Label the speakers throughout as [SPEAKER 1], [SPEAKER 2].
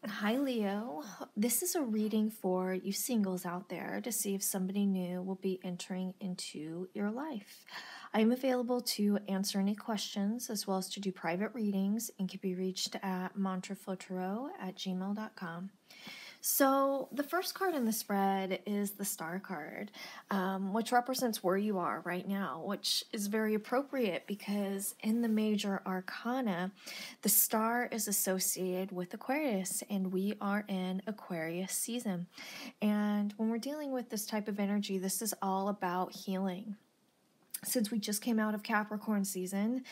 [SPEAKER 1] Hi, Leo. This is a reading for you singles out there to see if somebody new will be entering into your life. I am available to answer any questions as well as to do private readings and can be reached at mantraflotarot@gmail.com. So, the first card in the spread is the Star card, which represents where you are right now, which is very appropriate because in the major arcana, the star is associated with Aquarius, and we are in Aquarius season. And when we're dealing with this type of energy, this is all about healing. Since we just came out of Capricorn season,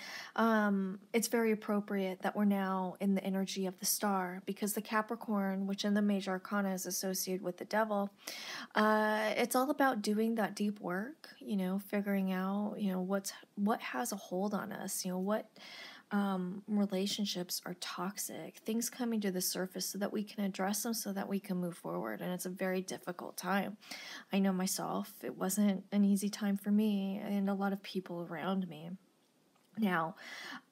[SPEAKER 1] it's very appropriate that we're now in the energy of the star, because the Capricorn, which in the major arcana is associated with the devil, it's all about doing that deep work, figuring out, what has a hold on us, what relationships are toxic, things coming to the surface so that we can address them so that we can move forward. And it's a very difficult time. I know myself, it wasn't an easy time for me and a lot of people around me. Now,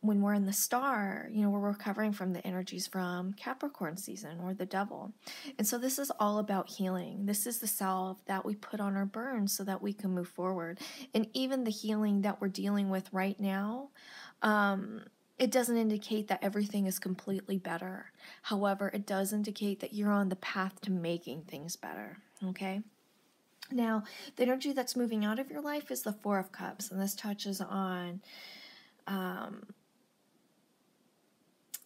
[SPEAKER 1] when we're in the star, we're recovering from the energies from Capricorn season or the devil. And so this is all about healing. This is the salve that we put on our burns so that we can move forward. And even the healing that we're dealing with right now, it doesn't indicate that everything is completely better. However, it does indicate that you're on the path to making things better, okay? Now, the energy that's moving out of your life is the Four of Cups, and this touches on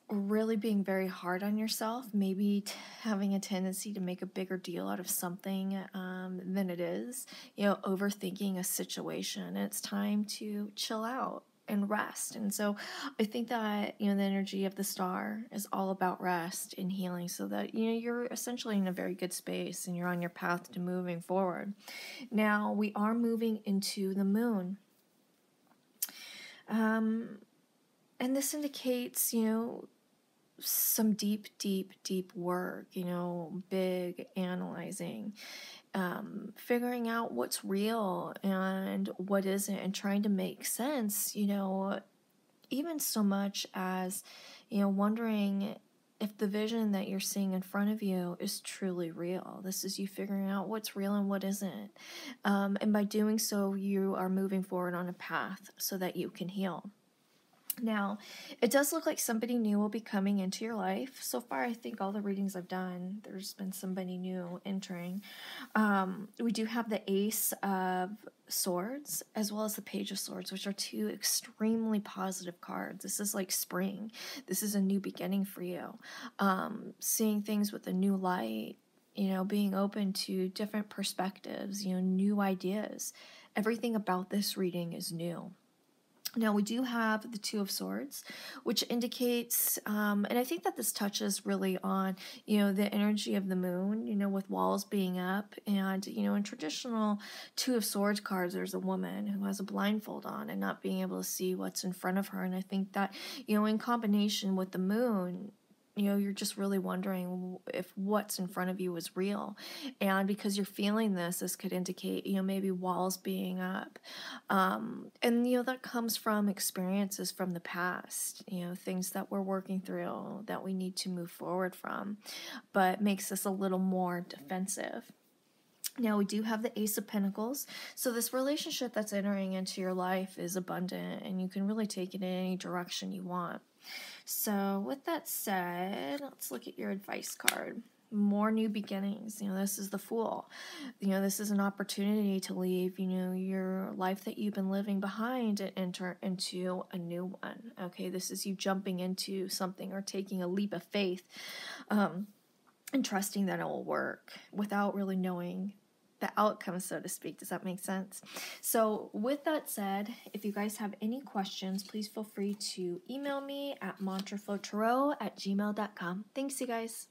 [SPEAKER 1] really being very hard on yourself, maybe having a tendency to make a bigger deal out of something than it is, overthinking a situation. And it's time to chill out and rest. And so I think that, the energy of the star is all about rest and healing so that, you're essentially in a very good space and you're on your path to moving forward. Now, we are moving into the moon. And this indicates, some deep, deep, deep work, big analyzing, figuring out what's real and what isn't, and trying to make sense, even so much as, wondering if the vision that you're seeing in front of you is truly real. This is you figuring out what's real and what isn't. And by doing so, you are moving forward on a path so that you can heal. Now, it does look like somebody new will be coming into your life. So far, I think all the readings I've done, there's been somebody new entering. We do have the Ace of Swords as well as the Page of Swords, which are two extremely positive cards. This is like spring. This is a new beginning for you. Seeing things with a new light, being open to different perspectives, new ideas. Everything about this reading is new. Now, we do have the Two of Swords, which indicates, and I think that this touches really on, the energy of the moon, with walls being up. And, in traditional Two of Swords cards, there's a woman who has a blindfold on and not being able to see what's in front of her. And I think that, in combination with the moon, you're just really wondering if what's in front of you is real. And because you're feeling this could indicate, maybe walls being up. And, that comes from experiences from the past, things that we're working through that we need to move forward from, but makes us a little more defensive. Now, we do have the Ace of Pentacles. So this relationship that's entering into your life is abundant, and you can really take it in any direction you want. So with that said, let's look at your advice card. More new beginnings. This is the Fool. This is an opportunity to leave, your life that you've been living behind and enter into a new one. Okay, this is you jumping into something or taking a leap of faith, and trusting that it will work without really knowing the outcome, so to speak. Does that make sense? So with that said, if you guys have any questions, please feel free to email me at mantraflotarot@gmail.com. Thanks, you guys.